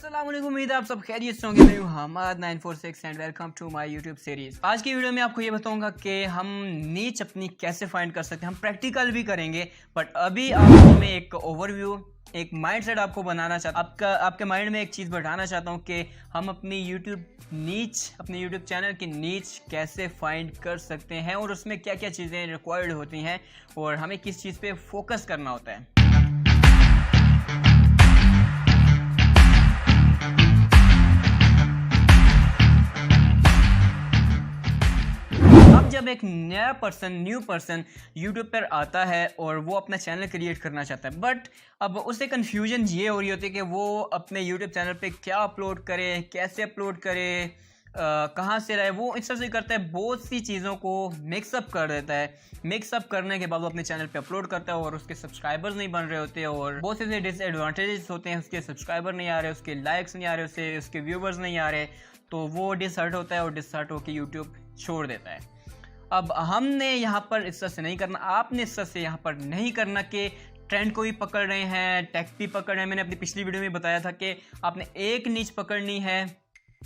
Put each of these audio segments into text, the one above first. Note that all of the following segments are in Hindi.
अस्सलाम वालेकुम, उम्मीद है आप सब खैरियत से होंगे। मैं हूं Hamad 946 and welcome to my YouTube series. आज की वीडियो में आपको ये बताऊंगा कि हम नीच अपनी कैसे फाइंड कर सकते हैं। हम प्रैक्टिकल भी करेंगे, बट अभी आपको मैं एक ओवरव्यू, एक माइंडसेट आपको बनाना चाहता हूँ। आपके माइंड में एक चीज़ बैठाना चाहता हूँ कि हम अपनी अपने यूट्यूब चैनल की नीच कैसे फाइंड कर सकते हैं और उसमें क्या क्या चीज़ें रिक्वायर्ड होती हैं और हमें किस चीज़ पे फोकस करना होता है। जब एक न्यू पर्सन यूट्यूब पर आता है और वो अपना चैनल क्रिएट करना चाहता है, बट अब उसे कन्फ्यूजन ये हो रही होती है कि वो अपने यूट्यूब चैनल पे क्या अपलोड करे, कैसे अपलोड करे, कहाँ से रहे। वो इस तरह से करता है, बहुत सी चीज़ों को मिक्सअप कर देता है। मिक्सअप करने के बाद वो अपने चैनल पे अपलोड करता है और उसके सब्सक्राइबर्स नहीं बन रहे होते और बहुत से डिसएडवांटेजेस होते हैं। उसके सब्सक्राइबर नहीं आ रहे, उसके लाइक्स नहीं आ रहे, उसके व्यूवर्स नहीं आ रहे, तो वो डिसहर्ट होता है और डिसहर्ट होकर यूट्यूब छोड़ देता है। अब हमने यहाँ पर इस तरह से नहीं करना, आपने इस तरह से यहाँ पर नहीं करना कि ट्रेंड को भी पकड़ रहे हैं, टेक भी पकड़ रहे हैं। मैंने अपनी पिछली वीडियो में बताया था कि आपने एक नीच पकड़नी है,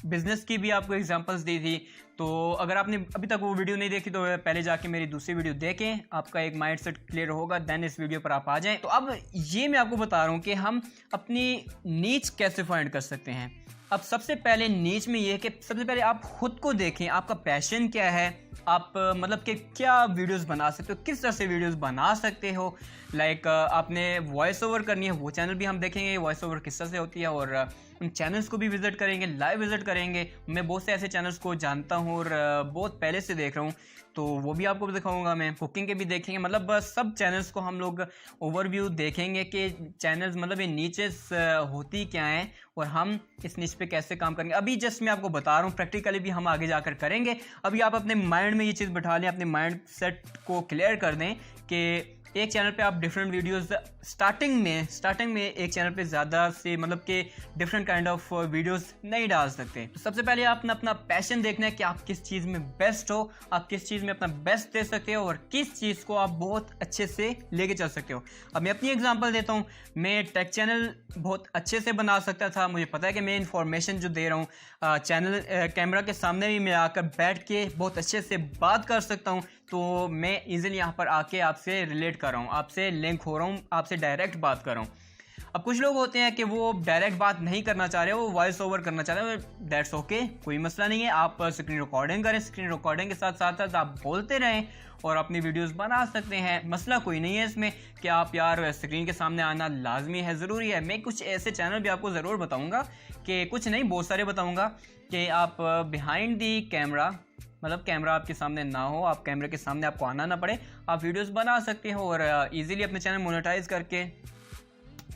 बिजनेस की भी आपको एग्जांपल्स दी थी। तो अगर आपने अभी तक वो वीडियो नहीं देखी तो पहले जाके मेरी दूसरी वीडियो देखें, आपका एक माइंडसेट क्लियर होगा, देन इस वीडियो पर आप आ जाएं। तो अब ये मैं आपको बता रहा हूँ कि हम अपनी नीच कैसे फाइंड कर सकते हैं। अब सबसे पहले नीच में ये है कि सबसे पहले आप खुद को देखें, आपका पैशन क्या है, आप मतलब कि क्या वीडियोस बना सकते हो, किस तरह से वीडियोस बना सकते हो। लाइक आपने वॉइस ओवर करनी है, वो चैनल भी हम देखेंगे वॉइस ओवर किस तरह से होती है और उन चैनल्स को भी विजिट करेंगे, लाइव विजिट करेंगे। मैं बहुत से ऐसे चैनल्स को जानता हूँ और बहुत पहले से देख रहा हूँ, तो वो भी आपको दिखाऊंगा। मैं कुकिंग के भी देखेंगे, मतलब सब चैनल्स को हम लोग ओवरव्यू देखेंगे कि चैनल्स मतलब ये नीचेस होती क्या हैं और हम इस नीच पे कैसे काम करेंगे। अभी जस्ट मैं आपको बता रहा हूँ, प्रैक्टिकली भी हम आगे जाकर करेंगे। अभी आप अपने माइंड में ये चीज़ बैठा लें, अपने माइंड सेट को क्लियर कर दें कि एक चैनल पे आप डिफरेंट वीडियोस स्टार्टिंग में एक चैनल पे ज़्यादा से मतलब कि डिफरेंट काइंड ऑफ वीडियोस नहीं डाल सकते। तो सबसे पहले आपने अपना पैशन देखना है कि आप किस चीज़ में बेस्ट हो, आप किस चीज़ में अपना बेस्ट दे सकते हो और किस चीज़ को आप बहुत अच्छे से लेके चल सकते हो। अब मैं अपनी एग्जांपल देता हूँ। मैं टेक चैनल बहुत अच्छे से बना सकता था। मुझे पता है कि मैं इंफॉर्मेशन जो दे रहा हूँ चैनल कैमरा के सामने भी मैं आकर बैठ के बहुत अच्छे से बात कर सकता हूँ। तो मैं इजीली यहाँ पर आके आपसे रिलेट कर रहा हूँ, आपसे लिंक हो रहा हूँ, आपसे डायरेक्ट बात कर रहा हूँ। अब कुछ लोग होते हैं कि वो डायरेक्ट बात नहीं करना चाह रहे, वो वॉइस ओवर करना चाह रहे हैं। दैट्स ओके, कोई मसला नहीं है। आप स्क्रीन रिकॉर्डिंग करें, स्क्रीन रिकॉर्डिंग के साथ साथ आप बोलते रहें और अपनी वीडियोस बना सकते हैं। मसला कोई नहीं है इसमें कि आप यार स्क्रीन के सामने आना लाजमी है, ज़रूरी है। मैं कुछ ऐसे चैनल भी आपको ज़रूर बताऊँगा, कि कुछ नहीं बहुत सारे बताऊँगा कि आप बिहाइंड दी कैमरा, मतलब कैमरा आपके सामने ना हो, आप कैमरे के सामने आपको आना ना पड़े, आप वीडियोस बना सकते हो और इजीली अपने चैनल मोनेटाइज करके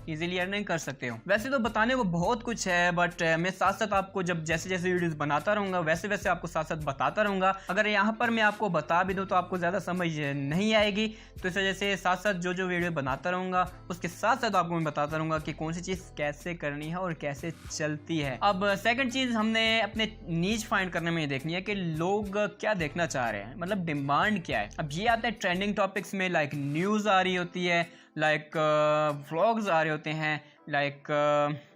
इजीली अर्निंग कर सकते हो। वैसे तो बताने को बहुत कुछ है, बट मैं साथ साथ आपको जब जैसे जैसे वीडियोस बनाता रहूँगा वैसे वैसे आपको साथ साथ बताता रहूँगा। अगर यहाँ पर मैं आपको बता भी दूँ तो आपको ज़्यादा समझ नहीं आएगी, तो इस वजह से साथ साथ जो वीडियो बनाता रहूँगा उसके साथ साथ आपको मैं बताता रहूँगा कि कौन सी चीज़ कैसे करनी है और कैसे चलती है। अब सेकेंड चीज़ हमने अपने नीच फाइंड करने में ये देखनी है कि लोग क्या देखना चाह रहे हैं, मतलब डिमांड क्या है। अब ये आता है ट्रेंडिंग टॉपिक्स में, लाइक न्यूज़ आ रही होती है, लाइक व्लॉग्स आ रहे होते हैं, लाइक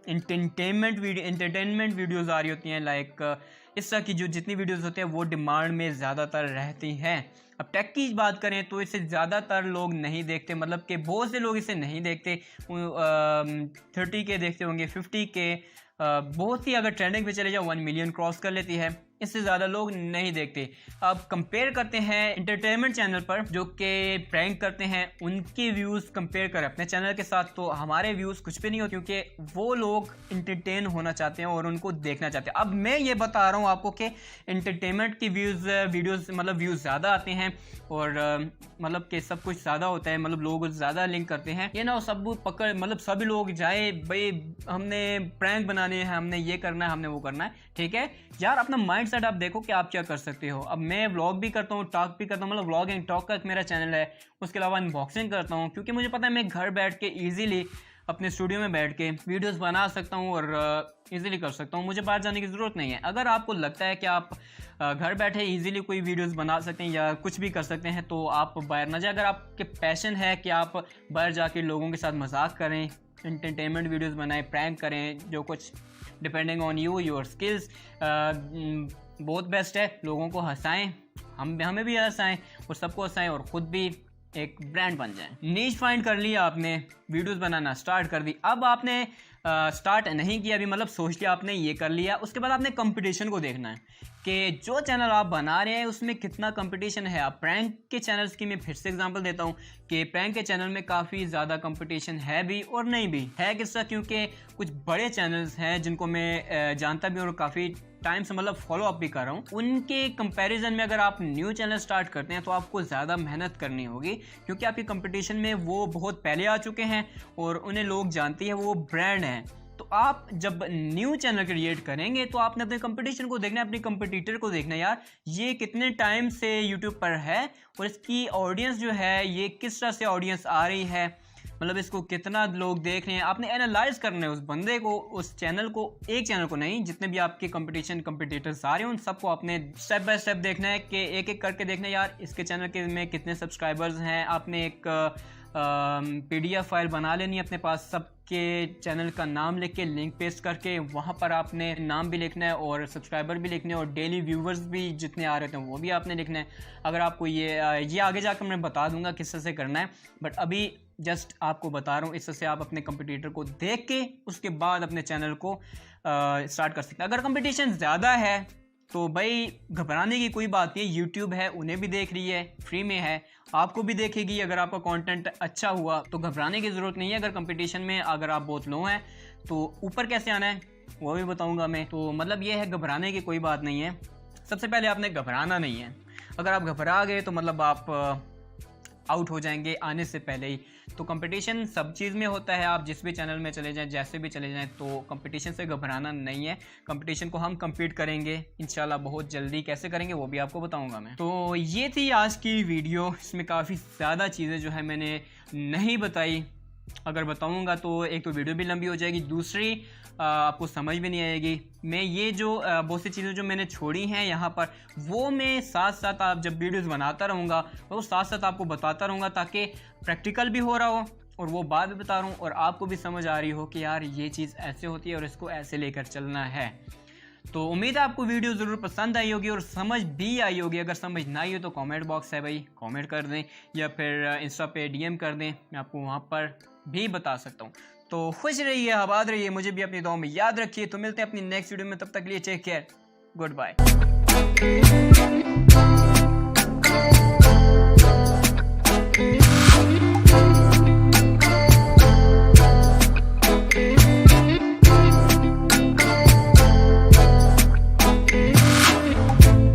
एंटरटेनमेंट वीडियोस आ रही होती हैं, लाइक इस तरह की जो जितनी वीडियोस होते हैं वो डिमांड में ज़्यादातर रहती हैं। अब टेक की बात करें तो इसे ज़्यादातर लोग नहीं देखते, मतलब कि बहुत से लोग इसे नहीं देखते। 30 के देखते होंगे, 50 के, बहुत ही अगर ट्रेंडिंग पे चले जाओ 1 मिलियन क्रॉस कर लेती है, इससे ज़्यादा लोग नहीं देखते। अब कंपेयर करते हैं एंटरटेनमेंट चैनल पर जो कि प्रैंक करते हैं, उनके व्यूज़ कंपेयर करें अपने चैनल के साथ, तो हमारे व्यूज़ कुछ भी नहीं होते, क्योंकि वो लोग एंटरटेन होना चाहते हैं और उनको देखना चाहते हैं। अब मैं ये बता रहा हूँ आपको कि एंटरटेनमेंट की वीडियोज़ मतलब व्यूज़ ज़्यादा आते हैं और मतलब कि सब कुछ ज़्यादा होता है, मतलब लोग ज़्यादा लिंक करते हैं। ये ना सब पकड़ मतलब सभी लोग जाए भाई हमने प्रैंक बनाने हैं, हमने ये करना है, हमने वो करना है। ठीक है यार, अपना माइंड सेट आप देखो कि आप क्या कर सकते हो। अब मैं व्लॉग भी करता हूँ, टॉक भी करता हूँ, मतलब व्लॉग एंड टॉक का मेरा चैनल है। उसके अलावा अनबॉक्सिंग करता हूँ, क्योंकि मुझे पता है मैं घर बैठ के ईजिली अपने स्टूडियो में बैठ के वीडियोस बना सकता हूँ और इजीली कर सकता हूँ। मुझे बाहर जाने की ज़रूरत नहीं है। अगर आपको लगता है कि आप घर बैठे इजीली कोई वीडियोस बना सकते हैं या कुछ भी कर सकते हैं तो आप बाहर ना जाए। अगर आपके पैशन है कि आप बाहर जाके लोगों के साथ मजाक करें, एंटरटेनमेंट वीडियोस बनाएं, प्रैंक करें, जो कुछ depending on you your skills, बहुत बेस्ट है। लोगों को हंसाएं, हमें भी हंसाएं और सबको हंसाएं और ख़ुद भी एक ब्रांड बन जाए। नीश फाइंड कर लिया आपने, वीडियोस बनाना स्टार्ट कर दी। अब आपने स्टार्ट नहीं किया अभी, मतलब सोच लिया आपने, ये कर लिया। उसके बाद आपने कंपटीशन को देखना है कि जो चैनल आप बना रहे हैं उसमें कितना कंपटीशन है। आप प्रैंक के चैनल्स की मैं फिर से एग्जांपल देता हूँ कि प्रैंक के चैनल में काफ़ी ज़्यादा कंपटीशन है भी और नहीं भी है। किसका? क्योंकि कुछ बड़े चैनल्स हैं जिनको मैं जानता भी और काफ़ी टाइम से मतलब फॉलो अप भी कर रहा हूँ। उनके कंपैरिजन में अगर आप न्यू चैनल स्टार्ट करते हैं तो आपको ज़्यादा मेहनत करनी होगी, क्योंकि आपकी कंपटीशन में वो बहुत पहले आ चुके हैं और उन्हें लोग जानते हैं, वो ब्रांड हैं। तो आप जब न्यू चैनल क्रिएट करेंगे तो आपने अपने कंपटीशन को देखना है, अपने कंपटीटर को देखना है, यार ये कितने टाइम से यूट्यूब पर है और इसकी ऑडियंस जो है ये किस तरह से ऑडियंस आ रही है, मतलब इसको कितना लोग देख रहे हैं। आपने एनालाइज करना है उस बंदे को, उस चैनल को, एक चैनल को नहीं, जितने भी आपके कंपटीटर्स आ रहे हैं उन सबको आपने स्टेप बाय स्टेप देखना है कि एक एक करके देखना है, यार इसके चैनल के में कितने सब्सक्राइबर्स हैं। आपने एक PDF फाइल बना लेनी है अपने पास, सबके चैनल का नाम लिख के लिंक पेस्ट करके वहाँ पर आपने नाम भी लिखना है और सब्सक्राइबर भी लिखने हैं और डेली व्यूवर्स भी जितने आ रहे थे वो भी आपने लिखना है। अगर आपको ये आगे जाकर मैं बता दूंगा किस तरह से करना है, बट अभी जस्ट आपको बता रहा हूँ। इस तरह से आप अपने कंपटीटर को देख के उसके बाद अपने चैनल को स्टार्ट कर सकते हैं। अगर कंपटीशन ज़्यादा है तो भाई घबराने की कोई बात नहीं है। यूट्यूब है, उन्हें भी देख रही है, फ्री में है, आपको भी देखेगी। अगर आपका कंटेंट अच्छा हुआ तो घबराने की ज़रूरत नहीं है। अगर कंपटीशन में अगर आप बहुत लो हैं तो ऊपर कैसे आना है वो भी बताऊंगा मैं। तो मतलब ये है, घबराने की कोई बात नहीं है। सबसे पहले आपने घबराना नहीं है। अगर आप घबरा गए तो मतलब आप आउट हो जाएंगे आने से पहले ही। तो कंपटीशन सब चीज़ में होता है, आप जिस भी चैनल में चले जाएं, जैसे भी चले जाएं, तो कंपटीशन से घबराना नहीं है। कंपटीशन को हम compete करेंगे इंशाल्लाह बहुत जल्दी। कैसे करेंगे वो भी आपको बताऊंगा मैं। तो ये थी आज की वीडियो। इसमें काफ़ी ज़्यादा चीज़ें जो है मैंने नहीं बताई। अगर बताऊंगा तो एक तो वीडियो भी लंबी हो जाएगी, दूसरी आपको समझ भी नहीं आएगी। मैं ये जो बहुत सी चीज़ें जो मैंने छोड़ी हैं यहाँ पर, वो मैं साथ साथ आप जब वीडियोस बनाता रहूँगा तो साथ साथ आपको बताता रहूँगा, ताकि प्रैक्टिकल भी हो रहा हो और वो बात भी बता रहा हूँ और आपको भी समझ आ रही हो कि यार ये चीज़ ऐसे होती है और इसको ऐसे लेकर चलना है। तो उम्मीद है आपको वीडियो ज़रूर पसंद आई होगी और समझ भी आई होगी। अगर समझ ना आई हो तो कमेंट बॉक्स है भाई, कमेंट कर दें या फिर इंस्टा पे DM कर दें, मैं आपको वहाँ पर भी बता सकता हूँ। तो खुश रहिए, आबाद रहिए, मुझे भी अपनी दुआओं में याद रखिए। तो मिलते हैं अपनी नेक्स्ट वीडियो में, तब तक लिए टेक केयर, गुड बाय।